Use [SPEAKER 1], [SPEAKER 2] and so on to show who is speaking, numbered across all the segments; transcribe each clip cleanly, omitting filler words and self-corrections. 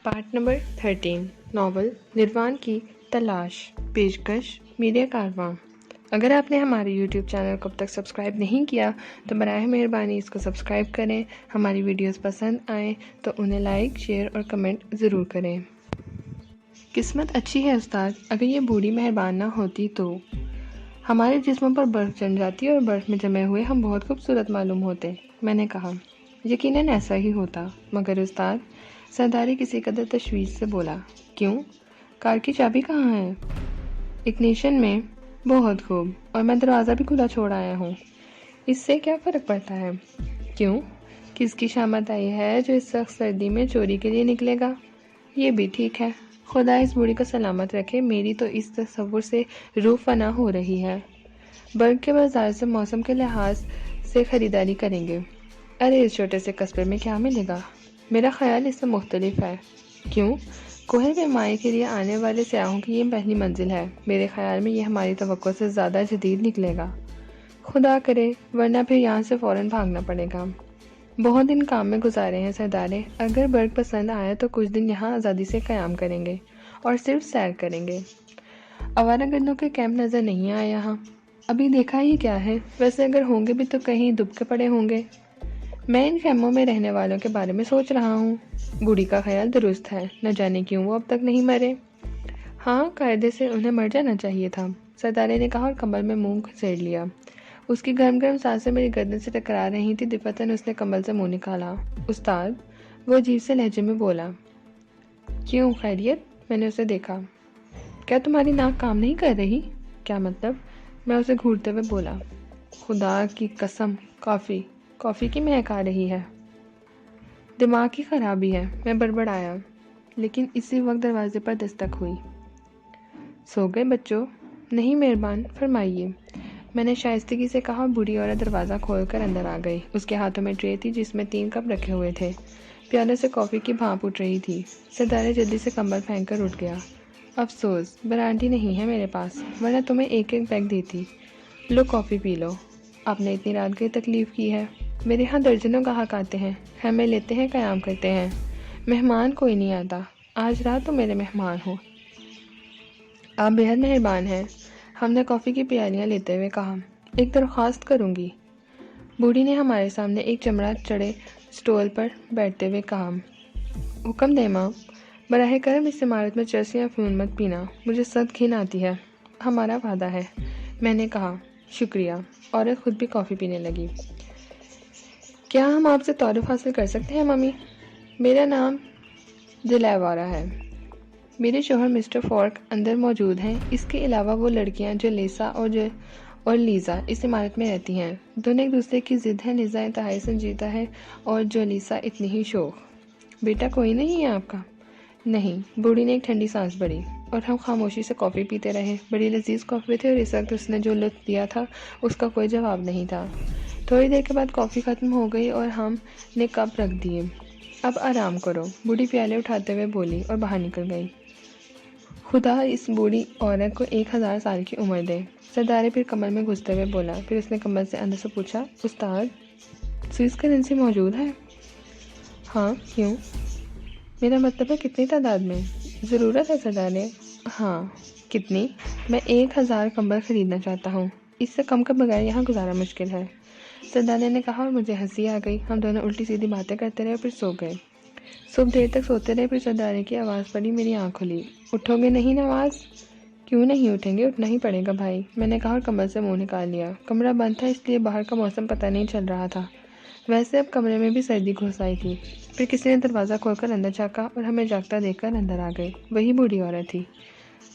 [SPEAKER 1] Part number 13 novel نروان کی تلاش پیشکش میڈیا کارواں۔ اگر آپ نے ہمارے یوٹیوب چینل کو اب تک سبسکرائب نہیں کیا تو براہ مہربانی اس کو سبسکرائب کریں۔ ہماری ویڈیوز پسند آئیں تو انہیں لائک، شیئر اور کمنٹ ضرور کریں۔ قسمت اچھی ہے استاد، اگر یہ بوڑھی مہربان نہ ہوتی تو ہمارے جسموں پر برف جم جاتی اور برف میں جمے ہوئے ہم بہت خوبصورت معلوم ہوتے۔ میں نے کہا یقیناً ایسا ہی ہوتا، مگر استاد، سرداری کسی قدر تشویش سے بولا، کیوں؟ کار کی چابی کہاں ہے؟ اگنیشن میں۔ بہت خوب، اور میں دروازہ بھی کھلا چھوڑ آیا ہوں۔ اس سے کیا فرق پڑتا ہے؟ کیوں؟ کس کی شامت آئی ہے جو اس سخت سردی میں چوری کے لیے نکلے گا؟ یہ بھی ٹھیک ہے، خدا اس بوڑھی کو سلامت رکھے۔ میری تو اس تصور سے روح فنا ہو رہی ہے۔ برگ کے بازار سے موسم کے لحاظ سے خریداری کریں گے۔ ارے اس چھوٹے سے قصبے میں کیا ملے گا؟ میرا خیال اس سے مختلف ہے۔ کیوں؟ کوہ پیمائی کے لیے آنے والے سیاحوں کی یہ پہلی منزل ہے۔ میرے خیال میں یہ ہماری توقع سے زیادہ جدید نکلے گا۔ خدا کرے، ورنہ پھر یہاں سے فوراً بھاگنا پڑے گا۔ بہت دن کام میں گزارے ہیں سردارے، اگر برگ پسند آیا تو کچھ دن یہاں آزادی سے قیام کریں گے اور صرف سیر کریں گے۔ آوارہ گردوں کے کیمپ نظر نہیں آئے یہاں۔ ابھی دیکھا ہی کیا ہے، ویسے اگر ہوں گے بھی تو کہیں دب کے پڑے ہوں گے۔ میں ان خیموں میں رہنے والوں کے بارے میں سوچ رہا ہوں۔ بوڑھی کا خیال درست ہے، نہ جانے کیوں وہ اب تک نہیں مرے۔ ہاں، قاعدے سے انہیں مر جانا چاہیے تھا، سردارے نے کہا اور کمبل میں منہ گھسیڑ لیا۔ اس کی گرم گرم سانسیں میری گردن سے ٹکرا رہی تھی۔ دفتراً اس نے کمبل سے منہ نکالا۔ استاد، وہ عجیب سے لہجے میں بولا۔ کیوں، خیریت؟ میں نے اسے دیکھا۔ کیا تمہاری ناک کام نہیں کر رہی؟ کیا مطلب؟ میں اسے گھورتے ہوئے بولا۔ خدا کی قسم، کافی کی مہک آ رہی ہے۔ دماغ کی خرابی ہے، میں بڑبڑایا، لیکن اسی وقت دروازے پر دستک ہوئی۔ سو گئے بچوں؟ نہیں مہربان، فرمائیے، میں نے شائستگی سے کہا۔ بوڑھی عورت دروازہ کھول کر اندر آ گئی۔ اس کے ہاتھوں میں ٹرے تھی جس میں 3 کپ رکھے ہوئے تھے۔ پیالے سے کافی کی بھاپ اٹھ رہی تھی۔ سردارے جلدی سے کمبل پھینک کر اٹھ گیا۔ افسوس، برانڈی نہیں ہے میرے پاس، ورنہ تمہیں ایک بیگ دیتی۔ لو کافی پی لو، آپ نے اتنی رات گئی تکلیف کی ہے۔ میرے ہاں درجنوں گاہک آتے ہیں، خیمے لیتے ہیں، قیام کرتے ہیں۔ مہمان کوئی نہیں آتا، آج رات تم میرے مہمان ہو۔ آپ بےحد مہربان ہیں، ہم نے کافی کی پیالیاں لیتے ہوئے کہا۔ ایک درخواست کروں گی، بوڑھی نے ہمارے سامنے ایک چمڑا چڑھے سٹول پر بیٹھتے ہوئے کہا۔ حکم دیں ماں، براہ کرم اس عمارت میں چرس یا افیون مت پینا، مجھے سخت گھن آتی ہے۔ ہمارا وعدہ ہے، میں نے کہا۔ شکریہ۔ عورت خود بھی کافی پینے لگی۔ کیا ہم آپ سے تعارف حاصل کر سکتے ہیں ممی؟ میرا نام دلیوارا ہے۔ میرے شوہر مسٹر فورک اندر موجود ہیں۔ اس کے علاوہ وہ لڑکیاں جو لیسا اور لیزا اس عمارت میں رہتی ہیں۔ دونوں ایک دوسرے کی ضد ہیں۔ لیزا انتہائی سنجیدہ ہے اور جو لیسا اتنی ہی شوخ۔ بیٹا کوئی نہیں ہے آپ کا؟ نہیں، بوڑھی نے ایک ٹھنڈی سانس بھری، اور ہم خاموشی سے کافی پیتے رہے۔ بڑی لذیذ کافی تھی اور اس وقت اس نے جو لطف دیا تھا اس کا کوئی جواب نہیں تھا۔ تھوڑی دیر کے بعد کافی ختم ہو گئی اور ہم نے کپ رکھ دیے۔ اب آرام کرو، بوڑھی پیالے اٹھاتے ہوئے بولی اور باہر نکل گئی۔ خدا اس بوڑھی عورت کو 1000 سال کی عمر دے، سردارے پھر کمر میں گھستے ہوئے بولا۔ پھر اس نے کمر سے اندر سے پوچھا، استاد، سوئس کرنسی موجود ہے؟ ہاں، کیوں؟ میرا مطلب ہے کتنی تعداد میں؟ ضرورت ہے سردارے؟ ہاں، کتنی؟ میں 1000 کمبل خریدنا چاہتا ہوں، اس سے کم کے بغیر یہاں گزارا مشکل ہے، سردارے نے کہا اور مجھے ہنسی آ گئی۔ ہم دونوں الٹی سیدھی باتیں کرتے رہے اور پھر سو گئے۔ صبح دیر تک سوتے رہے، پھر سردارے کی آواز پڑی، میری آنکھ کھلی۔ اٹھو گے نہیں نواز؟ کیوں نہیں اٹھیں گے، اٹھنا ہی پڑے گا بھائی، میں نے کہا اور کمبل سے منہ نکال لیا۔ کمرہ بند تھا اس لیے باہر کا موسم پتہ نہیں چل رہا تھا، ویسے اب کمرے میں بھی سردی گھس آئی تھی۔ پھر کسی نے دروازہ کھول کر اندر جھانکا اور ہمیں جاگتا دیکھ کر اندر آ گئے۔ وہی بوڑھی عورت تھی۔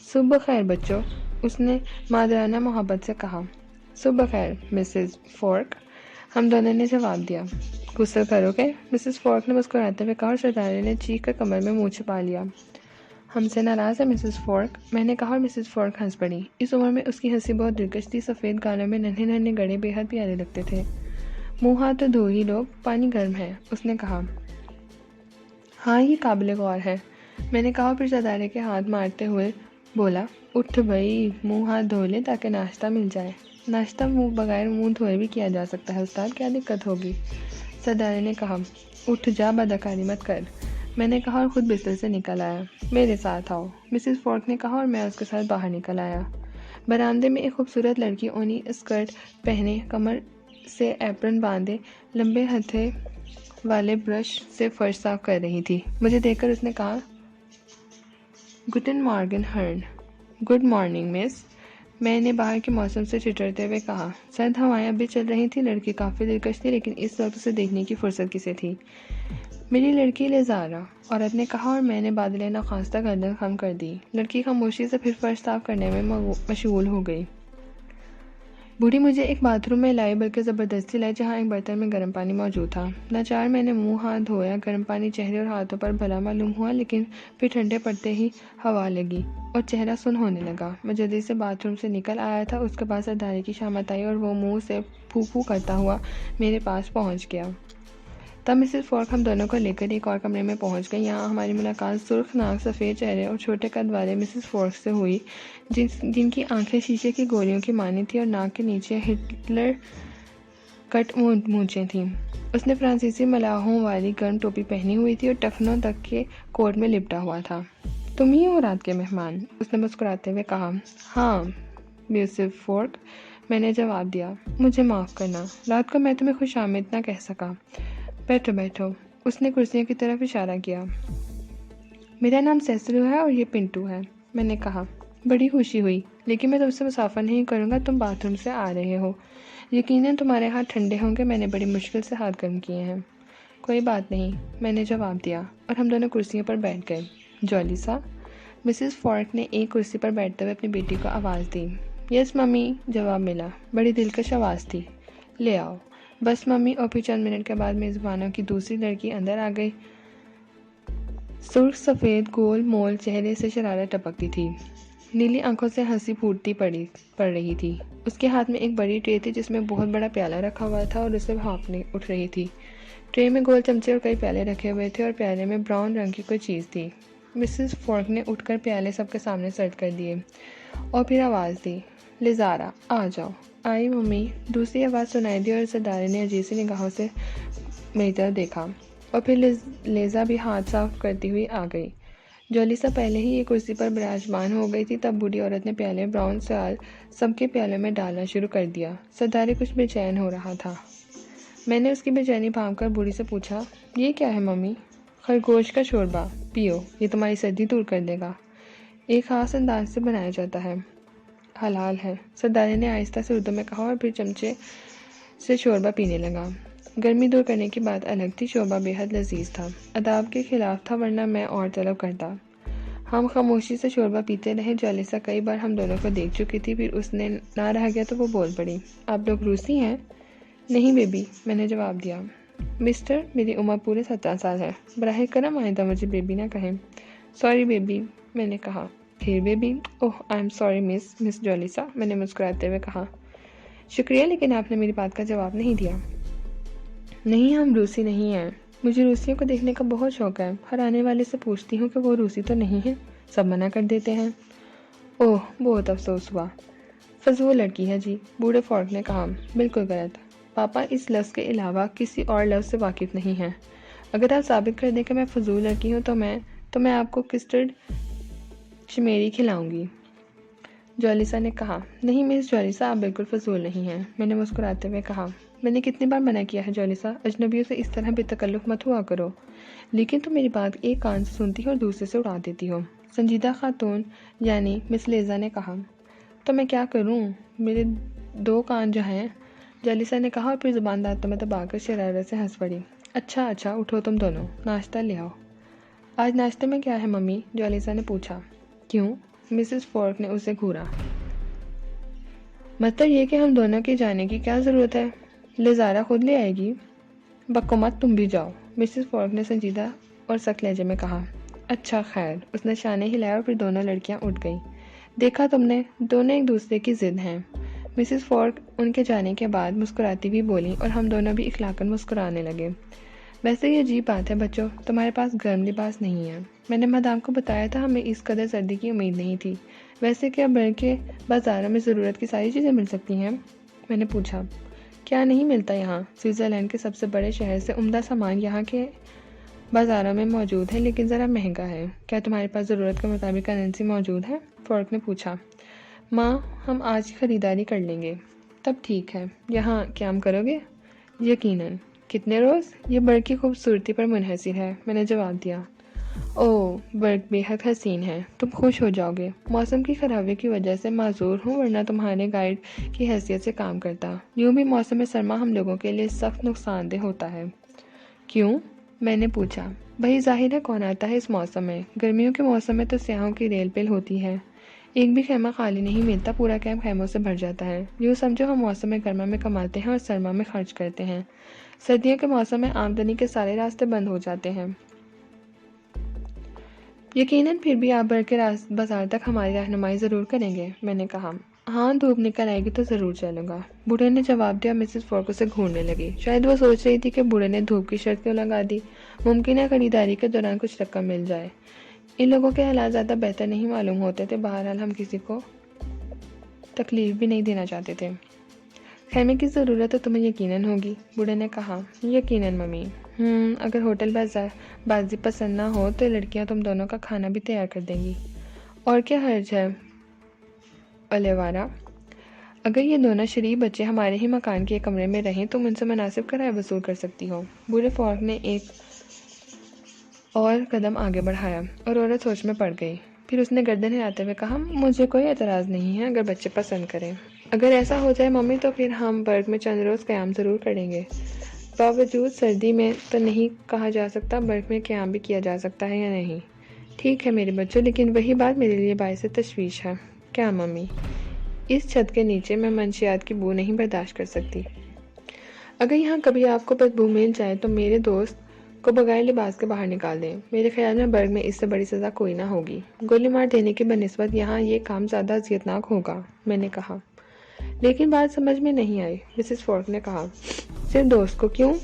[SPEAKER 1] صبح بخیر بچوں، اس نے مادرانہ محبت سے کہا۔ صبح بخیر مسز فورک، ہم دونوں نے جواب دیا۔ غسل کرو گے؟ مسز فورک نے مسکراتے ہوئے کہا اور سردارے نے چیخ کر کمر میں منہ چھپا لیا۔ ہم سے ناراض ہے مسز فورک؟ میں نے کہا اور مسز فورک ہنس پڑی۔ اس عمر میں اس کی ہنسی بہت دلکش تھی۔ سفید گالوں میں ننھے ننھے گڑے بے حد پیارے لگتے تھے۔ منہ ہاتھ تو دھو ہی لو، پانی گرم ہے، اس نے کہا۔ ہاں، یہ قابل غور ہے، میں نے کہا اور پھر سردارے کے ہاتھ مارتے ہوئے بولا اٹھ بھائی منہ ہاتھ دھو لے تاکہ ناشتہ مل جائے۔ ناشتہ بغیر منہ دھوئے بھی کیا جا سکتا ہے استاد، کیا دقت ہوگی؟ سردار نے کہا اٹھ جا، بدعقلی مت کر۔ میں نے کہا اور خود بستر سے نکل آیا۔ میرے ساتھ آؤ، مسز فورک نے کہا اور میں اس کے ساتھ باہر نکل آیا۔ برآمدے میں ایک خوبصورت لڑکی اونی اسکرٹ پہنے، کمر سے ایپرن باندھے، لمبے ہتھے والے برش سے فرش صاف کر رہی تھی۔ مجھے دیکھ کر اس نے کہا گوٹن مارگن ہرن۔ گڈ مارننگ مس۔ میں نے باہر کے موسم سے چٹرتے ہوئے کہا۔ سرد ہوائیں اب بھی چل رہی تھی، لڑکی کافی دلکش تھی، لیکن اس وقت اسے دیکھنے کی فرصت کسے تھی؟ میری لڑکی لیزارا، عورت نے کہا اور میں نے بادل ناخواستہ گردن خم کر دی۔ لڑکی خاموشی سے پھر فرش صاف کرنے میں مشغول ہو گئی۔ بوڑھی مجھے ایک باتھ روم میں لائی، بلکہ زبردستی لائی، جہاں ایک برتن میں گرم پانی موجود تھا۔ لاچار میں نے منہ ہاتھ دھویا، گرم پانی چہرے اور ہاتھوں پر بھلا معلوم ہوا، لیکن پھر ٹھنڈے پڑتے ہی ہوا لگی اور چہرہ سن ہونے لگا۔ میں جلدی سے باتھ روم سے نکل آیا تھا، اس کے بعد سرداری کی شامت آئی اور وہ منہ سے پھو پھو کرتا ہوا میرے پاس پہنچ گیا۔ تب مسز فورک ہم دونوں کو لے کر ایک اور کمرے میں پہنچ گئی۔ یہاں ہماری ملاقات سرخ ناک، سفید چہرے اور چھوٹے قد والے مسز فورک سے ہوئی، جن کی آنکھیں شیشے کی گولیوں کی مانند تھیں اور ناک کے نیچے ہٹلر کٹ مونچھیں تھیں۔ اس نے فرانسیسی ملاحوں والی گرم ٹوپی پہنی ہوئی تھی اور ٹخنوں تک کے کوٹ میں لپٹا ہوا تھا۔ تم ہی ہو رات کے مہمان؟ اس نے مسکراتے ہوئے کہا۔ ہاں مسز فورک، میں نے جواب دیا۔ مجھے معاف کرنا، رات کو میں تمہیں خوش آمد نہ کہہ سکا۔ بیٹھو بیٹھو، اس نے کرسیوں کی طرف اشارہ کیا۔ میرا نام سیسلو ہے اور یہ پنٹو ہے، میں نے کہا۔ بڑی خوشی ہوئی، لیکن میں تم سے مسافر نہیں کروں گا، تم باتھ روم سے آ رہے ہو، یقیناً تمہارے ہاتھ ٹھنڈے ہوں گے، میں نے بڑی مشکل سے ہاتھ گرم کیے ہیں۔ کوئی بات نہیں، میں نے جواب دیا، اور ہم دونوں کرسیوں پر بیٹھ گئے۔ جولی سا، مسز فورک نے ایک کرسی پر بیٹھتے ہوئے اپنی بیٹی کو آواز دی۔ یس ممی، جواب ملا، بڑی دلکش آواز تھی۔ لے آؤ۔ بس ممی، اور پھر چند منٹ کے بعد میزبانوں کی دوسری لڑکی اندر آ گئی۔ سرخ سفید گول مول چہرے سے شرارت ٹپکتی تھی، نیلی آنکھوں سے ہنسی پھوٹتی پڑ رہی تھی۔ اس کے ہاتھ میں ایک بڑی ٹرے تھی جس میں بہت بڑا پیالہ رکھا ہوا تھا اور اسے بھانپنے اٹھ رہی تھی۔ ٹرے میں گول چمچے اور کئی پیالے رکھے ہوئے تھے اور پیالے میں براؤن رنگ کی کوئی چیز تھی۔ مسز فورک نے اٹھ کر پیالے سب کے سامنے سرو کر دیے اور پھر آواز دی، لیزارا آ جاؤ۔ آئی ممی، دوسری آواز سنائی دی اور سردار نے عجیب سی نگاہوں سے میری طرف دیکھا، اور پھر لیزا بھی ہاتھ صاف کرتی ہوئی آ گئی۔ جولیسا پہلے ہی ایک کرسی پر براجمان ہو گئی تھی، تب بوڑھی عورت نے پیالے براؤن سیال سب کے پیالوں میں ڈالنا شروع کر دیا۔ سردار کچھ بے چین ہو رہا تھا۔ میں نے اس کی بے چینی بھانپ کر بوڑھی سے پوچھا، یہ کیا ہے ممی؟ خرگوش کا شوربہ، پیو، یہ تمہاری سردی دور کر دے گا، ایک خاص انداز سے بنایا جاتا ہے، حلال ہے، سردار نے آہستہ سے اردو میں کہا اور پھر چمچے سے شوربہ پینے لگا۔ گرمی دور کرنے کی بات الگ تھی، شوربہ بے حد لذیذ تھا، آداب کے خلاف تھا، ورنہ میں اور طلب کرتا۔ ہم خاموشی سے شوربہ پیتے رہے۔ جولیسا کئی بار ہم دونوں کو دیکھ چکی تھی، پھر اس نے نہ رہ گیا تو وہ بول پڑی، آپ لوگ روسی ہیں؟ نہیں بیبی، میں نے جواب دیا۔ مسٹر، میری عمر پورے 17 سال ہے، براہ کرم آئندہ مجھے بیبی نہ کہیں۔ سوری بیبی، میں نے کہا۔ پھر baby? Oh I am sorry miss Julissa, میں نے مسکراتے ہوئے کہا۔ شکریہ، لیکن آپ نے میری بات کا جواب نہیں دیا۔ نہیں، ہم روسی نہیں ہیں، مجھے روسیوں کو دیکھنے کا بہت شوق ہے، ہر آنے والے سے پوچھتی ہوں کہ وہ روسی تو نہیں ہے، سب منع کر دیتے ہیں۔ اوہ، بہت افسوس ہوا۔ فضول لڑکی ہے جی، بوڑھے فورک نے کہا۔ بالکل غلط، پاپا اس لفظ کے علاوہ کسی اور لفظ سے واقف نہیں ہیں۔ اگر آپ ثابت کر دیں کہ میں فضول لڑکی ہوں تو میں آپ کو کسٹرڈ چمیری کھلاؤں گی، جولیسا نے کہا۔ نہیں مس جولیسا، آپ بالکل فضول نہیں ہیں، میں نے مسکراتے ہوئے کہا۔ میں نے کتنی بار منع کیا ہے جولیسا، اجنبیوں سے اس طرح بے تکلف مت ہوا کرو، لیکن تم میری بات ایک کان سے سنتی ہو اور دوسرے سے اڑا دیتی ہو، سنجیدہ خاتون یعنی مس لیزا نے کہا۔ تو میں کیا کروں، میرے 2 کان جو ہیں، جولیسا نے کہا اور پھر زبان دانتوں میں دبا کر شرارت سے ہنس پڑی۔ اچھا اٹھو تم دونوں، ناشتہ لے آؤ۔ آج ناشتے میں کیا ہے ممی؟ جولیسا نے پوچھا۔ کیوں؟ مسز فورک نے اسے گھورا۔ مطلب یہ کہ ہم دونوں کے جانے کی کیا ضرورت ہے، لیزارا خود لے آئے گی۔ بکو مت، تم بھی جاؤ، مسز فورک نے سنجیدہ اور سخت لہجے میں کہا۔ اچھا خیر، اس نے شانے ہلایا اور پھر دونوں لڑکیاں اٹھ گئیں۔ دیکھا تم نے، دونوں ایک دوسرے کی ضد ہیں، مسز فورک ان کے جانے کے بعد مسکراتی ہوئی بولی اور ہم دونوں بھی اخلاقاً مسکرانے لگے۔ ویسے یہ عجیب بات ہے بچوں، تمہارے پاس گرم لباس نہیں ہے، میں نے مدام کو بتایا تھا ہمیں اس قدر سردی کی امید نہیں تھی، ویسے کیا برگ کے بازاروں میں ضرورت کی ساری چیزیں مل سکتی ہیں؟ میں نے پوچھا۔ کیا نہیں ملتا یہاں؟ سوئٹزرلینڈ کے سب سے بڑے شہر سے عمدہ سامان یہاں کے بازاروں میں موجود ہے، لیکن ذرا مہنگا ہے۔ کیا تمہارے پاس ضرورت کے مطابق کرنسی موجود ہے؟ فورک نے پوچھا۔ ماں، ہم آج ہی خریداری کر لیں گے۔ تب ٹھیک ہے۔ یہاں قیام کرو گے؟ یقیناً۔ کتنے روز؟ یہ برگ کی خوبصورتی پر منحصر ہے، میں نے جواب دیا۔ اوہ، برگ بے حد حسین ہے، تم خوش ہو جاؤ گے۔ موسم کی خرابی کی وجہ سے معذور ہوں، ورنہ تمہارے گائیڈ کی حیثیت سے کام کرتا۔ یوں بھی موسم سرما ہم لوگوں کے لیے سخت نقصان دہ ہوتا ہے۔ کیوں؟ میں نے پوچھا۔ بھئی ظاہر ہے، کون آتا ہے اس موسم میں؟ گرمیوں کے موسم میں تو سیاحوں کی ریل پیل ہوتی ہے، ایک بھی خیمہ خالی نہیں ملتا، پورا کیمپ خیموں سے بھر جاتا ہے۔ یوں سمجھو ہم موسم گرما میں کماتے ہیں اور سرما میں خرچ کرتے ہیں۔ سردیوں کے موسم میں آمدنی کے سارے راستے بند ہو جاتے ہیں۔ یقیناً، پھر بھی آپ برگ کے بازار تک ہماری رہنمائی ضرور کریں گے، میں نے کہا۔ ہاں، دھوپ نکل آئے گی تو ضرور چلوں گا، بوڑھے نے جواب دیا۔ مسز فورک اسے گھورنے لگی۔ شاید وہ سوچ رہی تھی کہ بوڑھے نے دھوپ کی شرط کیوں لگا دی، ممکن ہے خریداری کے دوران کچھ رقم مل جائے۔ ان لوگوں کے حالات زیادہ بہتر نہیں معلوم ہوتے تھے، بہرحال ہم کسی کو تکلیف بھی نہیں دینا چاہتے تھے۔ خیمے کی ضرورت تو تمہیں یقیناً ہوگی، بوڑھے نے کہا۔ یقیناً ممی۔ اگر ہوٹل بازی پسند نہ ہو تو لڑکیاں تم دونوں کا کھانا بھی تیار کر دیں گی۔ اور کیا حرج ہے اولیوارا؟ اگر یہ دونوں شریف بچے ہمارے ہی مکان کے کمرے میں رہیں تم ان سے مناسب کرایہ وصول کر سکتی ہو۔ بوڑھے فورک نے ایک اور قدم آگے بڑھایا اور عورت سوچ میں پڑ گئی۔ پھر اس نے گردن ہلاتے ہوئے کہا، مجھے کوئی اعتراض نہیں ہے اگر بچے پسند کریں۔ اگر ایسا ہو جائے ممی تو پھر ہم برگ میں چند روز قیام ضرور کریں گے۔ باوجود سردی میں تو نہیں کہا جا سکتا برگ میں قیام بھی کیا جا سکتا ہے یا نہیں۔ ٹھیک ہے میرے بچوں، لیکن وہی بات میرے لیے باعث تشویش ہے۔ کیا ممی؟ اس چھت کے نیچے میں منشیات کی بو نہیں برداشت کر سکتی۔ اگر یہاں کبھی آپ کو بدبو مل جائے تو میرے دوست کو بغیر لباس کے باہر نکال دیں۔ میرے خیال میں برگ میں اس سے بڑی سزا کوئی نہ ہوگی۔ گولی مار دینے کے بنسبت یہاں یہ کام زیادہ اذیتناک ہوگا، میں نے کہا۔ لیکن بات سمجھ میں نہیں آئی، مسز فورک نے کہا۔ صرف دوست کو کیوں؟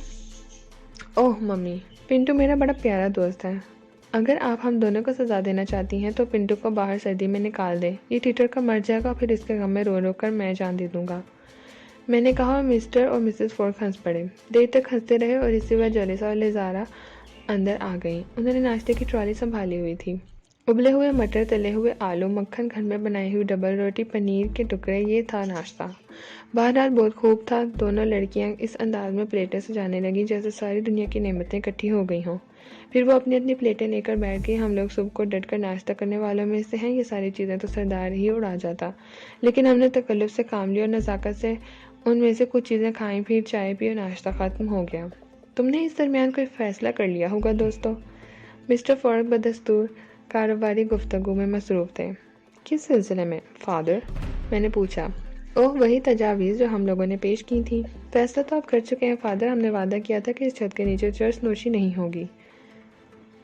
[SPEAKER 1] اوہ ممی، پنٹو میرا بڑا پیارا دوست ہے۔ اگر آپ ہم دونوں کو سزا دینا چاہتی ہیں تو پنٹو کو باہر سردی میں نکال دیں، یہ ٹیٹر کا مر جائے گا، پھر اس کے غم میں رو رو کر میں جان دے دوں گا، میں نے کہا۔ اور مسٹر اور مسز فورک ہنس پڑے۔ دیر تک ہنستے رہے اور اسی وقت جولیسا اور لیزارا اندر آ گئیں۔ انہوں نے ناشتے کی ٹرالی سنبھالی ہوئی تھی۔ ابلے ہوئے مٹر، تلے ہوئے آلو، مکھن، گھر میں بنائی ہوئی ڈبل روٹی، پنیر کے ٹکڑے، یہ تھا ناشتہ۔ بہرحال بہت خوب تھا۔ دونوں لڑکیاں اس انداز میں پلیٹیں سجانے لگیں جیسے ساری دنیا کی نعمتیں اکٹھی ہو گئی ہوں۔ پھر وہ اپنی اپنی پلیٹیں لے کر بیٹھ گئی۔ ہم لوگ صبح کو ڈٹ کر ناشتہ کرنے والوں میں سے ہیں، یہ ساری چیزیں تو سردار ہی اڑا جاتا، لیکن ہم نے تکلف سے کام لیا اور نزاکت سے ان میں سے کچھ چیزیں کھائیں، پھر چائے پی اور ناشتہ ختم ہو گیا۔ تم نے اس درمیان کوئی فیصلہ کر لیا ہوگا دوستو؟ مسٹر فورک بدستور کاروباری گفتگو میں مصروف تھے۔ کس سلسلے میں فادر؟ میں نے پوچھا۔ اوہ، وہی تجاویز جو ہم لوگوں نے پیش کی تھی۔ فیصلہ تو آپ کر چکے ہیں فادر، ہم نے وعدہ کیا تھا کہ اس چھت کے نیچے چرس نوشی نہیں ہوگی،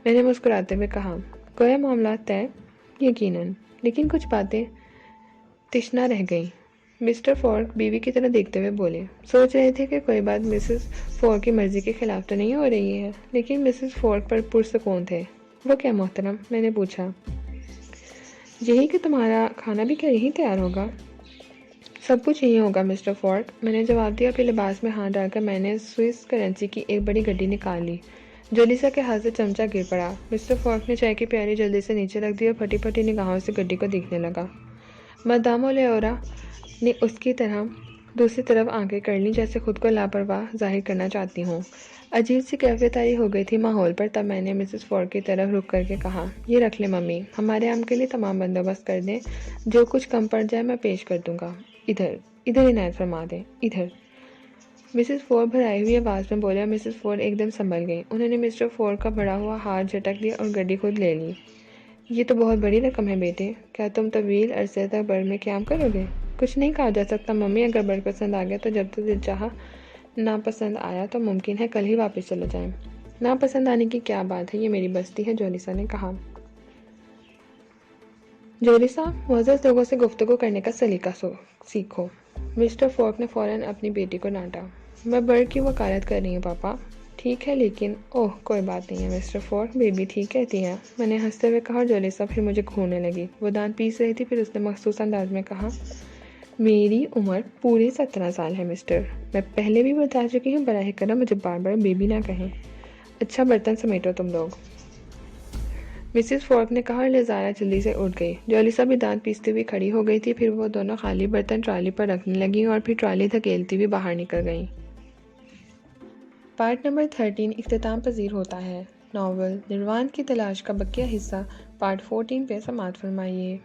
[SPEAKER 1] میں نے مسکراتے ہوئے کہا۔ گویا معاملات طے؟ یقیناً، لیکن کچھ باتیں تشنا رہ گئیں۔ مسٹر فورک بیوی کی طرح دیکھتے ہوئے بولے۔ سوچ رہے تھے کہ کوئی بات مسز فورک کی مرضی کے خلاف تو نہیں ہو رہی ہے، لیکن مسز فورک پر پرسکون تھے۔ وہ کیا محترم؟ میں نے پوچھا۔ یہی کہ تمہارا کھانا بھی کیا یہی تیار ہوگا؟ سب کچھ یہی ہوگا مسٹر فورک، میں نے جواب دیا۔ پھر لباس میں ہاتھ ڈال کر میں نے سوئس کرنسی کی ایک بڑی گڈی نکال لی۔ جولیسا کے ہاتھ سے چمچہ گر پڑا۔ مسٹر فورک نے چائے کی پیالی جلدی سے نیچے رکھ دی اور پھٹی پھٹی نگاہوں سے گڈی کو دیکھنے لگا۔ مدام اولیورا نے اس کی طرح دوسری طرف آنکھیں کر لیں جیسے خود کو لاپرواہ ظاہر کرنا چاہتی ہوں۔ عجیب سی کیفیت آئی ہو گئی تھی ماحول پر۔ تب میں نے مسز فورک کی طرف رک کر کے کہا، یہ رکھ لیں ممی، ہمارے عام کے لیے تمام بندوبست کر دیں، جو کچھ کم پڑ جائے میں پیش کر دوں گا۔ ادھر عنایت فرما دیں، ادھر۔ مسز فورک بھرائی ہوئی آواز میں بولے اور مسز فورک ایک دم سنبھل گئی۔ انہوں نے مسٹر فورک کا بڑا ہوا ہاتھ جھٹک لیا اور گڈی خود لے لی۔ یہ تو بہت بڑی رقم ہے بیٹے، کیا تم طویل عرصے تک برگ میں قیام کرو گے؟ کچھ نہیں کہا جا سکتا ممی، اگر برگ پسند آ گیا تو جب تک دل چاہا، ناپسند آیا تو ممکن ہے کل ہی واپس چلے جائیں۔ ناپسند آنے کی کیا بات ہے، یہ میری بستی ہے، جولیسا نے کہا۔ جولیسا، معزز لوگوں سے گفتگو کرنے کا سلیقہ سیکھو۔ مسٹر فورک نے فوراً اپنی بیٹی کو ڈانٹا۔ میں برگ کی وکالت کر رہی ہوں پاپا۔ ٹھیک ہے لیکن اوہ کوئی بات نہیں ہے مسٹر فورک، بیبی ٹھیک کہتی ہیں، میں نے ہنستے ہوئے کہا اور جولیسا پھر مجھے گھورنے لگی۔ وہ دانت پیس رہی تھی، پھر اس نے مخصوص انداز میں کہا، میری عمر پورے 17 سال ہے مسٹر، میں پہلے بھی بتا چکی ہوں، براہ کرم مجھے بار بار بیبی نہ کہیں۔ اچھا برتن سمیٹو تم لوگ، مسز فورک نے کہا اور لیزارا جلدی سے اٹھ گئی۔ جولیسا بھی دانت پیستی ہوئی کھڑی ہو گئی تھی، پھر وہ دونوں خالی برتن ٹرالی پر رکھنے لگیں اور پھر ٹرالی دھکیلتی ہوئی باہر نکل گئیں۔ پارٹ نمبر 13 اختتام پذیر ہوتا ہے۔ ناول نروان کی تلاش کا بقیہ حصہ پارٹ 14 پہ سماعت فرمائیے۔